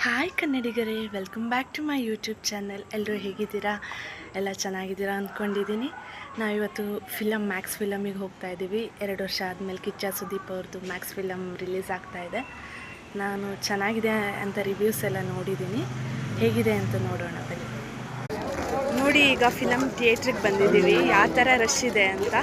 Hi ಕನ್ನಡಿಗರೇ, welcome back to my YouTube channel. ಎಲ್ಲರೂ ಹೇಗಿದ್ದೀರಾ? ಎಲ್ಲ ಚೆನ್ನಾಗಿದ್ದೀರಾ ಅಂದ್ಕೊಂಡಿದ್ದೀನಿ. ನಾವಿವತ್ತು ಮ್ಯಾಕ್ಸ್ ಫಿಲಮಿಗೆ ಹೋಗ್ತಾ ಇದ್ದೀವಿ. 2 ವರ್ಷ ಆದಮೇಲೆ ಕಿಚ್ಚ ಸುದೀಪ್ ಅವ್ರದ್ದು ಮ್ಯಾಕ್ಸ್ ಫಿಲಮ್ ರಿಲೀಸ್ ಆಗ್ತಾ ಇದೆ. ನಾನು ಚೆನ್ನಾಗಿದೆ ಅಂತ ರಿವ್ಯೂಸ್ ಎಲ್ಲ ನೋಡಿದ್ದೀನಿ. ಹೇಗಿದೆ ಅಂತ ನೋಡೋಣ ಬನ್ನಿ. ನೋಡಿ, ಈಗ ಫಿಲಮ್ ಥಿಯೇಟ್ರಿಗೆ ಬಂದಿದ್ದೀವಿ. ಯಾವ ಥರ ರಶ್ ಇದೆ ಅಂತ.